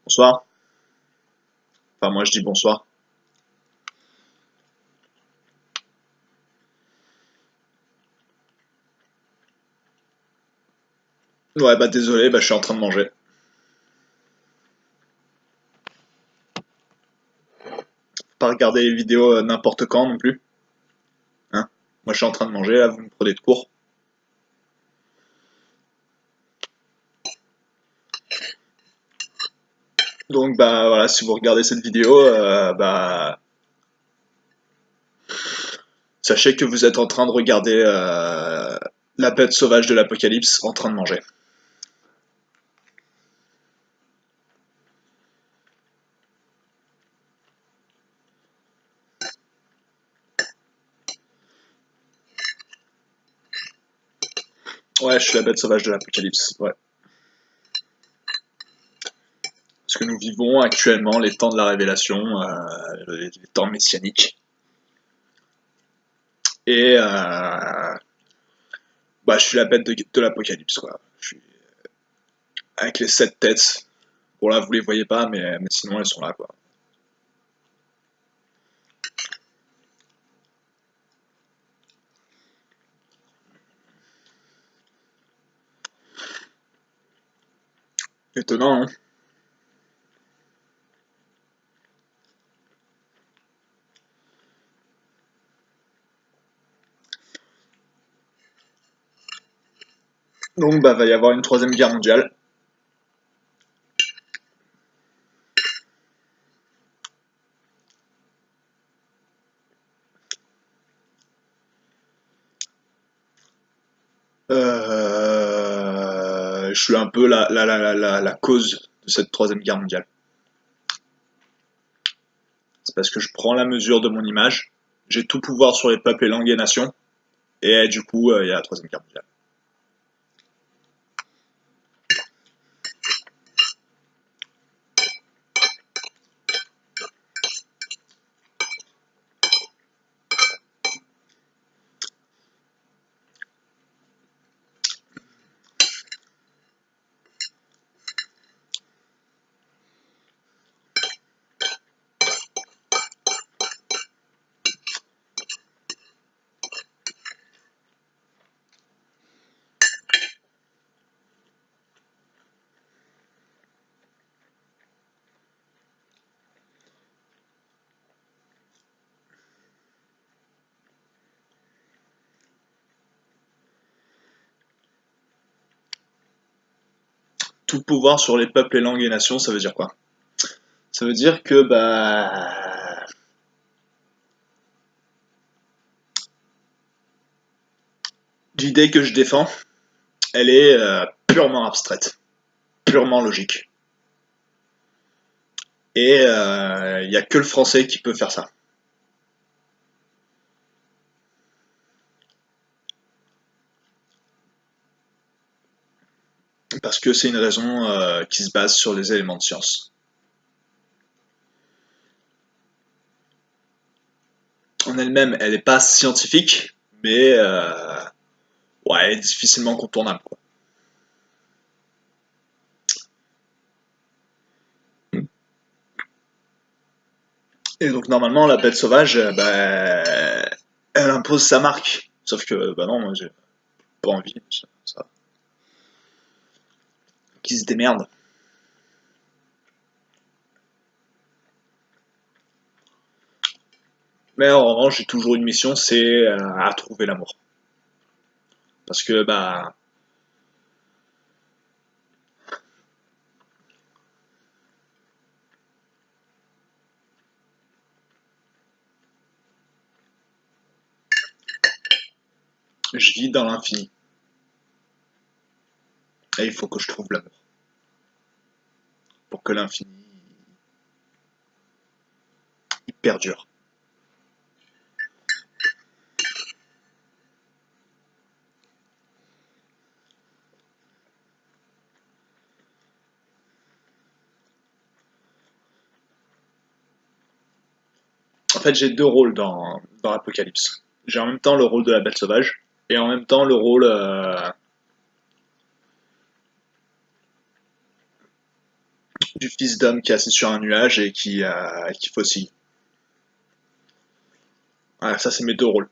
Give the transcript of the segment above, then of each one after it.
Bonsoir. Enfin, moi je dis bonsoir. Ouais, bah désolé, bah je suis en train de manger. Faut pas regarder les vidéos n'importe quand non plus. Hein. Moi je suis en train de manger, là, vous me prenez de court. Donc bah voilà, si vous regardez cette vidéo, bah sachez que vous êtes en train de regarder la bête sauvage de l'apocalypse en train de manger. Ouais, je suis la bête sauvage de l'apocalypse, ouais. Parce que nous vivons actuellement les temps de la révélation, les temps messianiques. Et bah je suis la bête de l'apocalypse, quoi. Je suis avec les 7 têtes. Bon là vous les voyez pas, mais sinon elles sont là, quoi. Étonnant, hein. Donc bah va y avoir une troisième guerre mondiale. Je suis un peu la cause de cette troisième guerre mondiale. C'est parce que je prends la mesure de mon image, j'ai tout pouvoir sur les peuples et langues et nations, et du coup il y a la troisième guerre mondiale. Tout pouvoir sur les peuples et langues et nations, ça veut dire quoi? Ça veut dire que bah l'idée que je défends, elle est purement abstraite, purement logique. Et il n'y a que le français qui peut faire ça. Parce que c'est une raison qui se base sur les éléments de science. En elle-même, elle n'est pas scientifique, mais ouais, elle est difficilement contournable, quoi. Et donc normalement, la bête sauvage, bah, elle impose sa marque. Sauf que, bah non, moi j'ai pas envie. Ça. Qui se démerde. Mais en revanche, j'ai toujours une mission, c'est à trouver l'amour. Parce que, bah, je vis dans l'infini. Et il faut que je trouve l'amour. Pour que l'infini, il perdure. En fait, j'ai deux rôles dans l'Apocalypse. J'ai en même temps le rôle de la bête sauvage, et en même temps le rôle du fils d'homme qui est assis sur un nuage et qui faucille. Voilà, ça c'est mes deux rôles.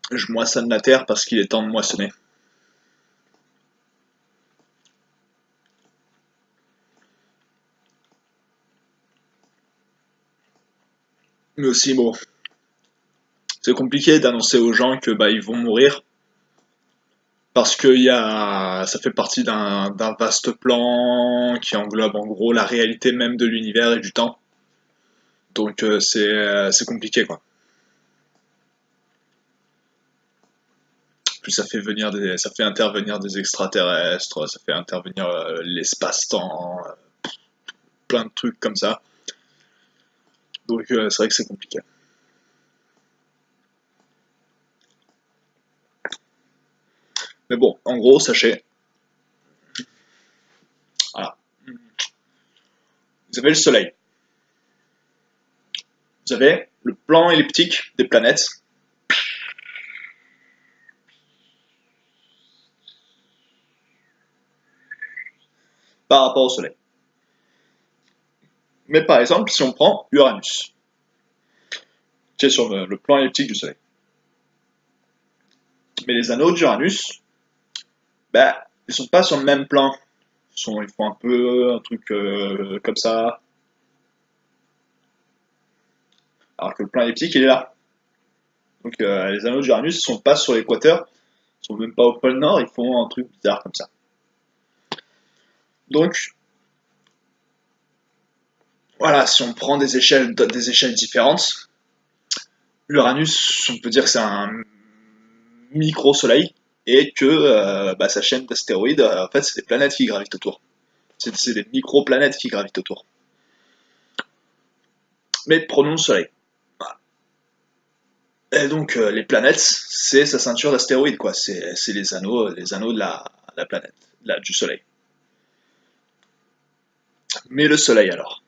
Je moissonne la terre parce qu'il est temps de moissonner. Mais aussi, bon, c'est compliqué d'annoncer aux gens que bah ils vont mourir parce que ça fait partie d'un vaste plan qui englobe en gros la réalité même de l'univers et du temps. Donc c'est compliqué quoi. Puis ça fait intervenir des extraterrestres, ça fait intervenir l'espace-temps, plein de trucs comme ça. Donc c'est vrai que c'est compliqué. Mais bon, en gros, sachez, voilà, vous avez le Soleil, vous avez le plan elliptique des planètes, par rapport au Soleil. Mais par exemple, si on prend Uranus, qui est sur le plan elliptique du Soleil, mais les anneaux d'Uranus, bah, ils sont pas sur le même plan. Ils font un peu un truc comme ça, alors que le plan elliptique, il est là. Donc les anneaux d'Uranus, ils sont pas sur l'équateur, ils sont même pas au pôle Nord, ils font un truc bizarre comme ça. Donc, voilà, si on prend des échelles différentes, l'Uranus, on peut dire que c'est un micro-soleil, et que bah, sa chaîne d'astéroïdes, en fait, c'est des planètes qui gravitent autour. C'est des micro-planètes qui gravitent autour. Mais prenons le Soleil. Et donc les planètes, c'est sa ceinture d'astéroïdes, quoi. C'est les anneaux de la planète, du Soleil. Mais le Soleil alors,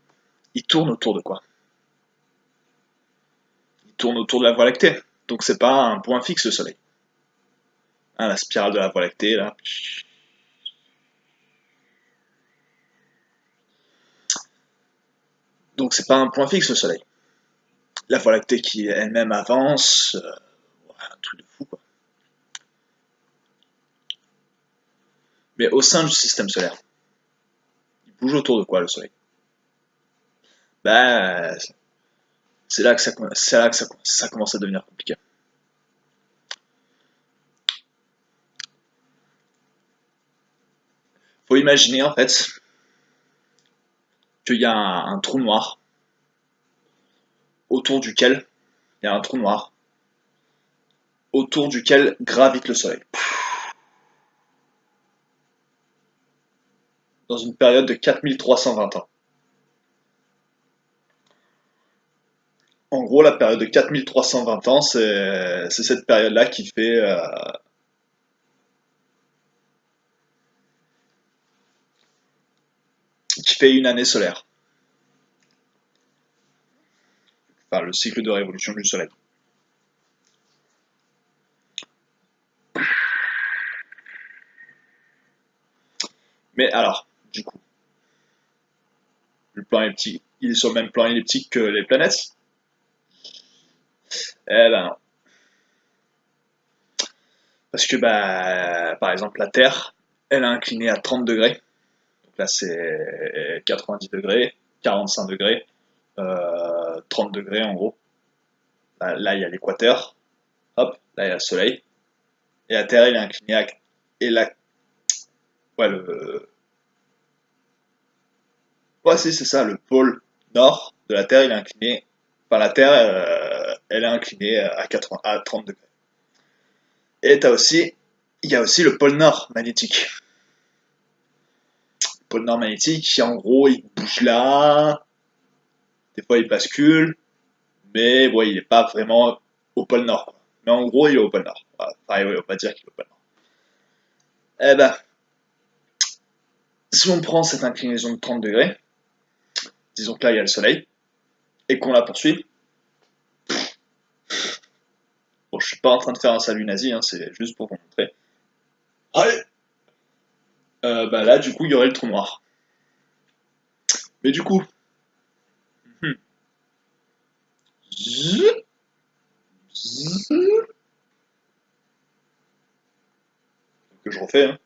il tourne autour de quoi? Il tourne autour de la Voie lactée. Donc c'est pas un point fixe le Soleil. Hein, la spirale de la Voie lactée, là. Donc c'est pas un point fixe le Soleil. La Voie lactée qui elle-même avance, un truc de fou quoi. Mais au sein du système solaire, il bouge autour de quoi le Soleil? Bah, c'est là que ça commence à devenir compliqué. Faut imaginer en fait qu'il y a un trou noir autour duquel il y a un trou noir autour duquel gravite le Soleil. Dans une période de 4320 ans. En gros, la période de 4320 ans, c'est cette période-là qui fait une année solaire. Enfin, le cycle de révolution du Soleil. Mais alors, du coup, le plan elliptique, il est sur le même plan elliptique que les planètes? Eh ben non. Parce que, bah, par exemple, la Terre, elle a incliné à 30 degrés. Donc là, c'est 90 degrés, 45 degrés, 30 degrés en gros. Là, il y a l'équateur. Hop, là, il y a le Soleil. Et la Terre, elle est inclinée à... Et là, ouais, ouais, si, c'est ça, le pôle nord de la Terre, il est incliné... Enfin, la Terre, elle est inclinée à 30 degrés. Et il y a aussi le pôle nord magnétique. Le pôle nord magnétique, en gros, il bouge là, des fois il bascule, mais bon, il n'est pas vraiment au pôle nord, quoi. Mais en gros, il est au pôle nord. Enfin, oui, on va dire qu'il est au pôle nord. Eh ben, Si on prend cette inclinaison de 30 degrés, disons que là il y a le soleil, et qu'on la poursuit, bon, je suis pas en train de faire un salut nazi, hein, c'est juste pour vous montrer. Allez, bah là, du coup, il y aurait le trou noir. Mais du coup, hmm, zzz, zzz, que je refais, hein.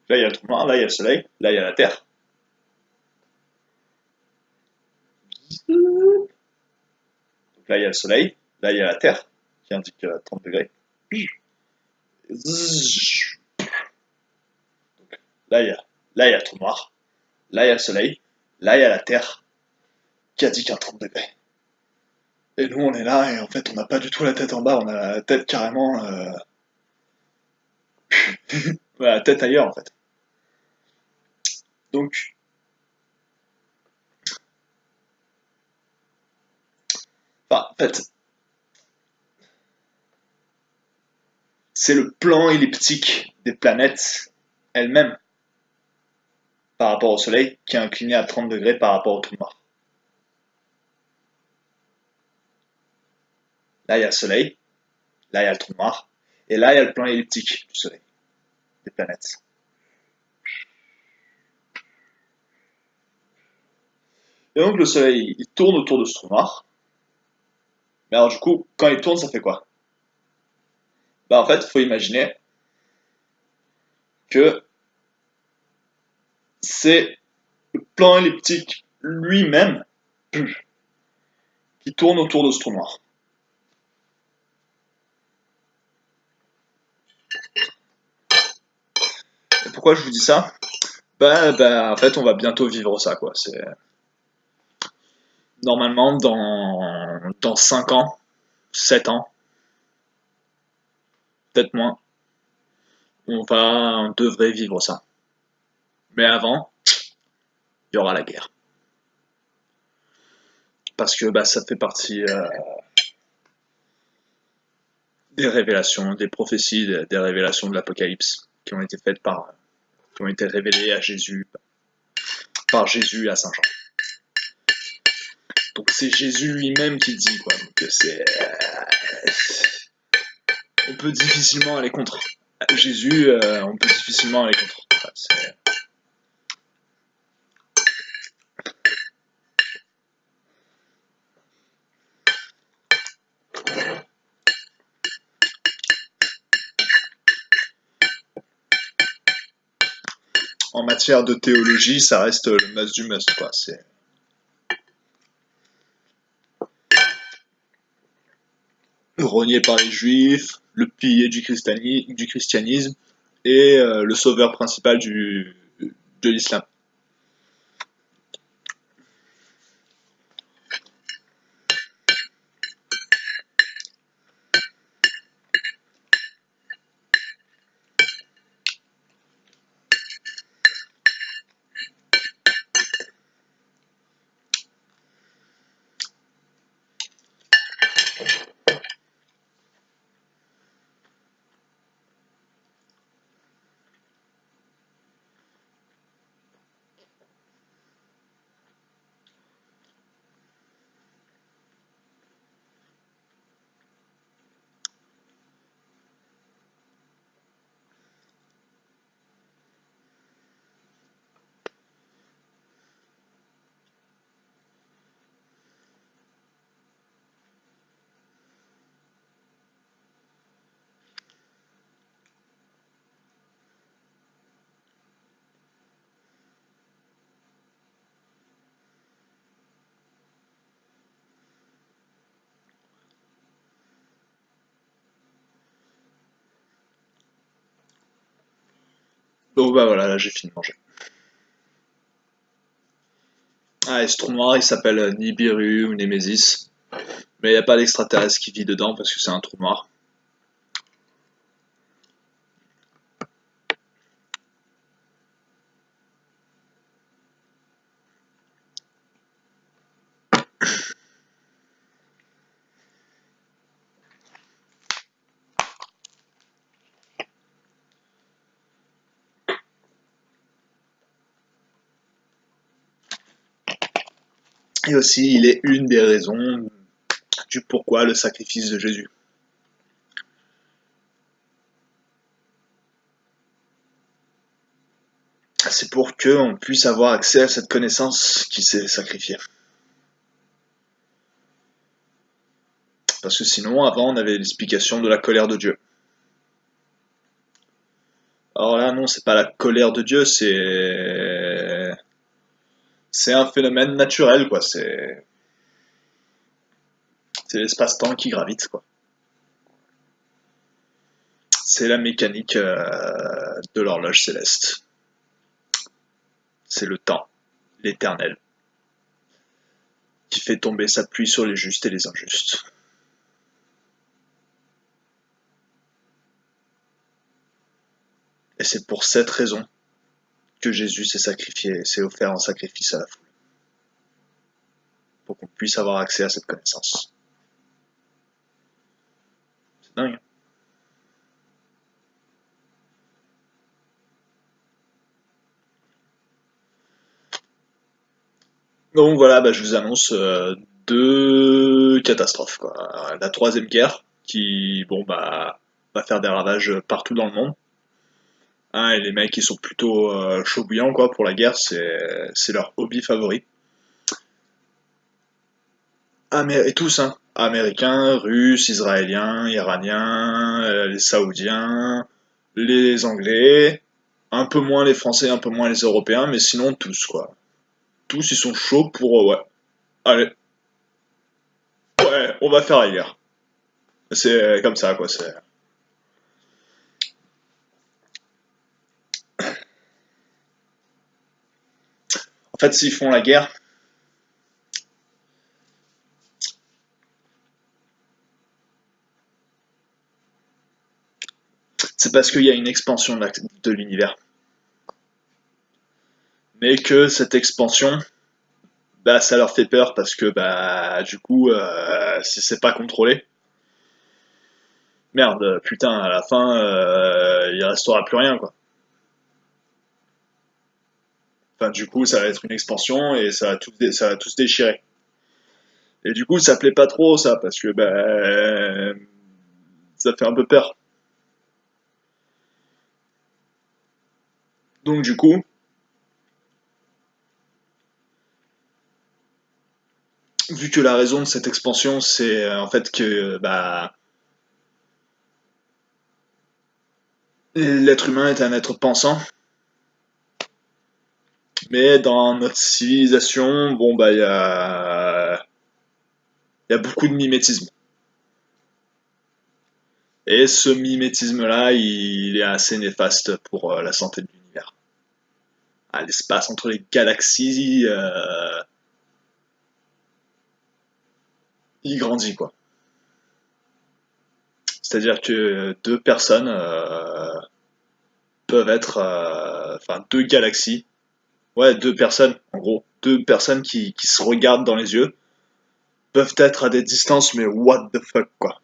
Là, il y a le trou noir, là, il y a le soleil, là, il y a la Terre. Donc là, il y a le soleil, là, il y a la Terre, qui indique 30 degrés. Zzz, là, là, il y a le trou noir, là, il y a le soleil, là, il y a la Terre, qui indique un 30 degrés. Et nous, on est là, et en fait, on n'a pas du tout la tête en bas, on a la tête carrément... la tête ailleurs, en fait. Donc, enfin, en fait, c'est le plan elliptique des planètes elles-mêmes par rapport au Soleil qui est incliné à 30 degrés par rapport au trou noir. Là, il y a le Soleil, là, il y a le trou noir, et là, il y a le plan elliptique du Soleil, des planètes. Et donc, le Soleil, il tourne autour de ce trou noir. Mais alors, du coup, quand il tourne, ça fait quoi? Bah, en fait, il faut imaginer que c'est le plan elliptique lui-même qui tourne autour de ce trou noir. Et pourquoi je vous dis ça? Bah, en fait, on va bientôt vivre ça, quoi. C'est normalement dans 5 ans, 7 ans, peut-être moins, on devrait vivre ça. Mais avant, il y aura la guerre. Parce que bah, ça fait partie des révélations, des prophéties, des révélations de l'Apocalypse qui ont été faites qui ont été révélées à Jésus, par Jésus à Saint Jean. Donc c'est Jésus lui-même qui dit, quoi. Donc c'est, on peut difficilement aller contre. Jésus, on peut difficilement aller contre. Enfin, en matière de théologie, ça reste le must du must, quoi. C'est renié par les juifs, le pilier du christianisme et le sauveur principal de l'islam. Donc bah voilà, là j'ai fini de manger. Ah, et ce trou noir, il s'appelle Nibiru ou Nemesis. Mais il n'y a pas d'extraterrestre qui vit dedans parce que c'est un trou noir. Et aussi, il est une des raisons du pourquoi le sacrifice de Jésus. C'est pour qu'on puisse avoir accès à cette connaissance qui s'est sacrifiée. Parce que sinon, avant, on avait l'explication de la colère de Dieu. Alors là, non, c'est pas la colère de Dieu, c'est un phénomène naturel, quoi. C'est l'espace-temps qui gravite, quoi. C'est la mécanique de l'horloge céleste. C'est le temps, l'éternel, qui fait tomber sa pluie sur les justes et les injustes. Et c'est pour cette raison que Jésus s'est sacrifié, s'est offert en sacrifice à la foule, pour qu'on puisse avoir accès à cette connaissance. C'est dingue. Donc voilà, bah, je vous annonce deux catastrophes, quoi. La troisième guerre, qui bon bah va faire des ravages partout dans le monde. Hein, et les mecs ils sont plutôt chauds bouillants quoi pour la guerre, c'est leur hobby favori. Et tous, hein. Américains, Russes, Israéliens, Iraniens, les Saoudiens, les Anglais, un peu moins les Français, un peu moins les Européens, mais sinon tous quoi. Tous ils sont chauds pour ouais. Allez, ouais, on va faire la guerre. C'est comme ça quoi. En fait, s'ils font la guerre, c'est parce qu'il y a une expansion de l'univers. Mais que cette expansion, bah, ça leur fait peur parce que, bah, du coup, si c'est pas contrôlé, merde, putain, à la fin, il restera plus rien, quoi. Enfin, du coup, ça va être une expansion et ça va tout se déchirer. Et du coup, ça plaît pas trop, ça, parce que, bah, ça fait un peu peur. Donc, du coup, vu que la raison de cette expansion, c'est en fait que, bah, l'être humain est un être pensant, mais dans notre civilisation, bon bah il y a beaucoup de mimétisme. Et ce mimétisme-là, il est assez néfaste pour la santé de l'univers. Ah, l'espace entre les galaxies, il grandit quoi. C'est-à-dire que deux personnes peuvent être, enfin deux galaxies, ouais deux personnes en gros, deux personnes qui se regardent dans les yeux, peuvent être à des distances mais what the fuck quoi.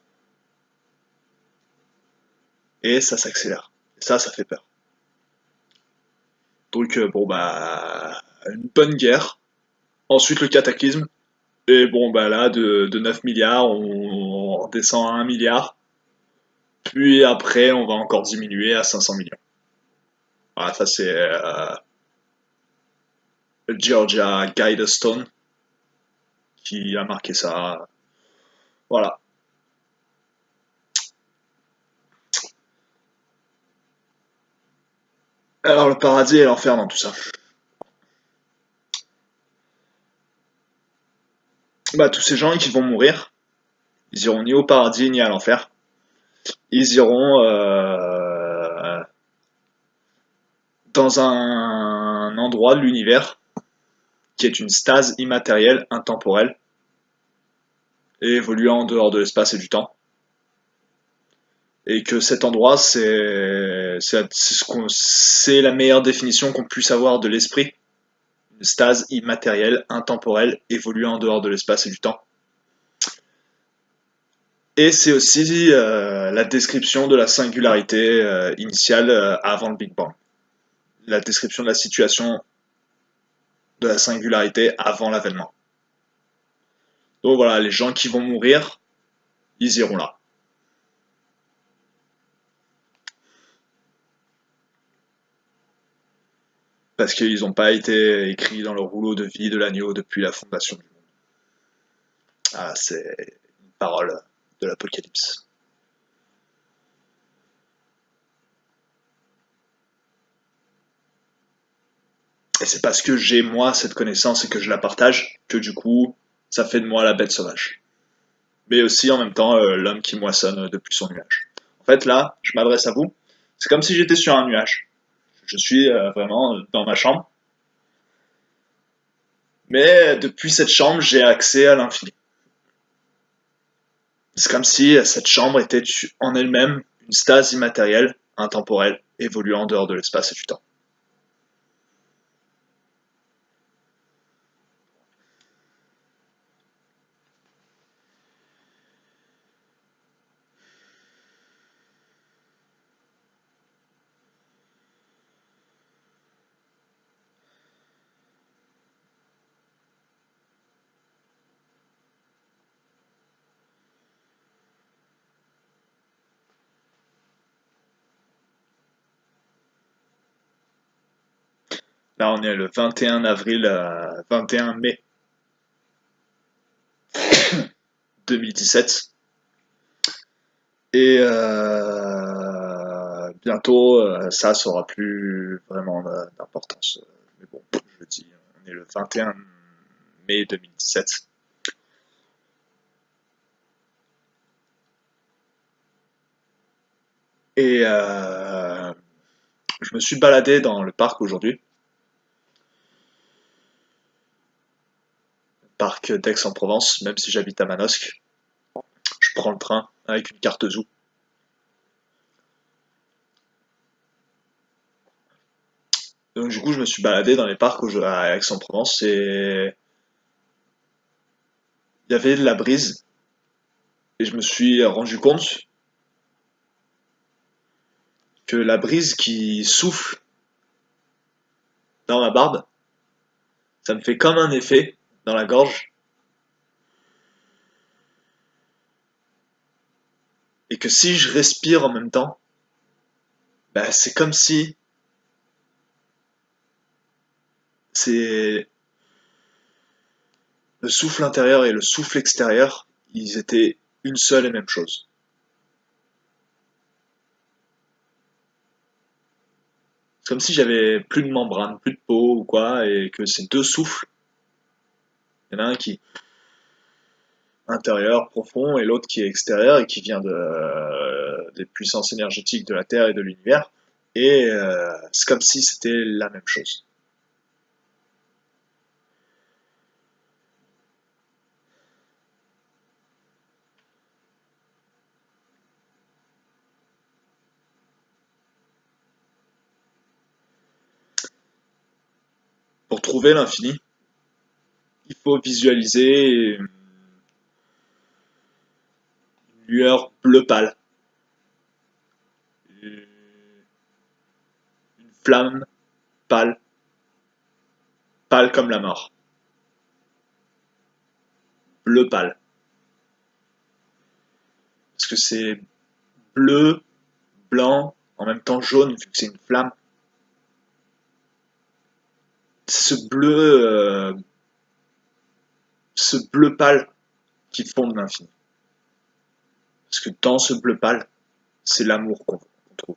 Et ça s'accélère. Et ça fait peur. Donc bon bah une bonne guerre. Ensuite le cataclysme. Et bon bah là de 9 milliards on descend à 1 milliard. Puis après on va encore diminuer à 500 millions. Voilà, ça c'est Georgia Guidestone qui a marqué ça. Voilà. Alors le paradis et l'enfer dans tout ça. Bah tous ces gens qui vont mourir, ils iront ni au paradis ni à l'enfer. Ils iront dans un endroit de l'univers qui est une stase immatérielle, intemporelle, et évoluant en dehors de l'espace et du temps. Et que cet endroit, c'est la meilleure définition qu'on puisse avoir de l'esprit. Une stase immatérielle, intemporelle, évoluant en dehors de l'espace et du temps. Et c'est aussi la description de la singularité initiale avant le Big Bang. La description de la situation de la singularité avant l'avènement. Donc voilà, les gens qui vont mourir, ils iront là. Parce qu'ils n'ont pas été écrits dans le rouleau de vie de l'agneau depuis la fondation du monde. Ah, c'est une parole de l'Apocalypse. Et c'est parce que j'ai moi cette connaissance et que je la partage que du coup, ça fait de moi la bête sauvage. Mais aussi en même temps l'homme qui moissonne depuis son nuage. En fait là, je m'adresse à vous. C'est comme si j'étais sur un nuage. Je suis vraiment dans ma chambre. Mais depuis cette chambre, j'ai accès à l'infini. C'est comme si cette chambre était en elle-même une stase immatérielle, intemporelle, évoluant en dehors de l'espace et du temps. Là, on est le 21 avril, 21 mai 2017. Et bientôt, ça aura plus vraiment d'importance. Mais bon, je dis, on est le 21 mai 2017. Et je me suis baladé dans le parc aujourd'hui, parc d'Aix-en-Provence, même si j'habite à Manosque. Je prends le train avec une carte Zoo. Donc du coup, je me suis baladé dans les parcs à Aix-en-Provence et il y avait de la brise. Et je me suis rendu compte que la brise qui souffle dans ma barbe, ça me fait comme un effet dans la gorge. Et que si je respire en même temps, bah, c'est comme si c'est le souffle intérieur et le souffle extérieur, ils étaient une seule et même chose. C'est comme si j'avais plus de membrane, plus de peau ou quoi, et que ces deux souffles, il y en a un qui est intérieur, profond, et l'autre qui est extérieur et qui vient des puissances énergétiques de la Terre et de l'univers. Et c'est comme si c'était la même chose. Pour trouver l'infini, il faut visualiser une lueur bleu pâle, une flamme pâle, pâle comme la mort, bleu pâle. Parce que c'est bleu, blanc, en même temps jaune, vu que c'est une flamme. C'est ce bleu pâle qui fonde l'infini. Parce que dans ce bleu pâle, c'est l'amour qu'on trouve.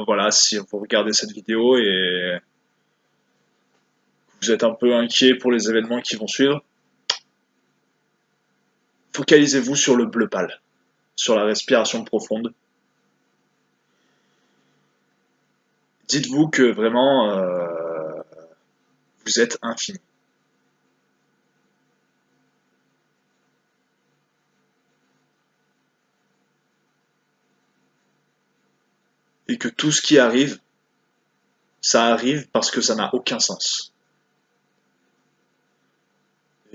Voilà, si vous regardez cette vidéo et vous êtes un peu inquiet pour les événements qui vont suivre, focalisez-vous sur le bleu pâle, sur la respiration profonde. Dites-vous que vraiment vous êtes infini. Et que tout ce qui arrive, ça arrive parce que ça n'a aucun sens.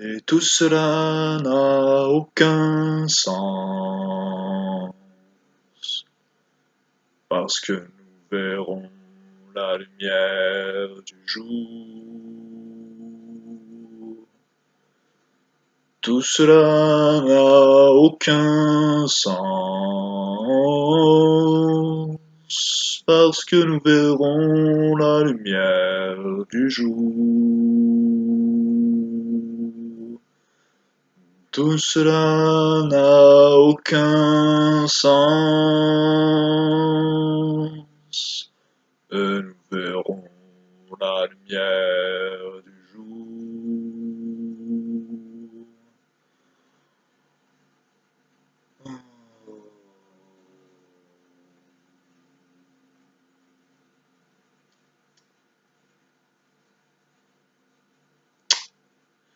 Et tout cela n'a aucun sens, parce que nous verrons la lumière du jour. Tout cela n'a aucun sens, parce que nous verrons la lumière du jour. Tout cela n'a aucun sens, et nous verrons la lumière du jour.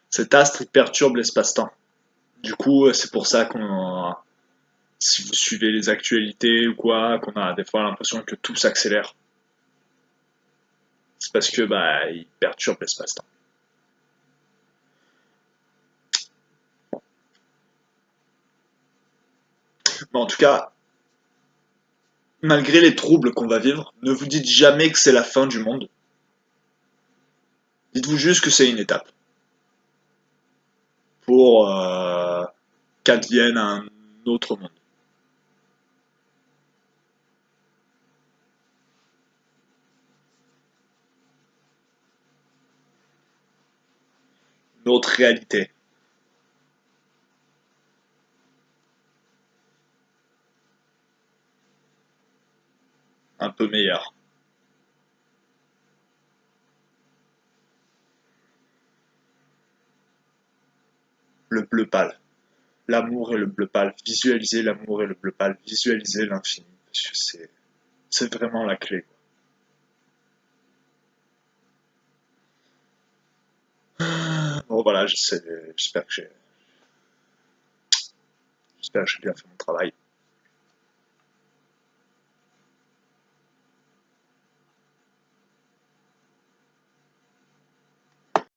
Cet astre, il perturbe l'espace-temps. Du coup, c'est pour ça qu'on, si vous suivez les actualités ou quoi, qu'on a des fois l'impression que tout s'accélère. C'est parce que bah il perturbe l'espace-temps. Mais en tout cas, malgré les troubles qu'on va vivre, ne vous dites jamais que c'est la fin du monde. Dites-vous juste que c'est une étape pour qu'advienne un autre monde, une autre réalité, un peu meilleure. Le bleu pâle. L'amour et le bleu pâle. Visualisez l'amour et le bleu pâle. Visualisez l'infini. Parce que c'est vraiment la clé. Bon voilà, j'espère que j'ai bien fait mon travail.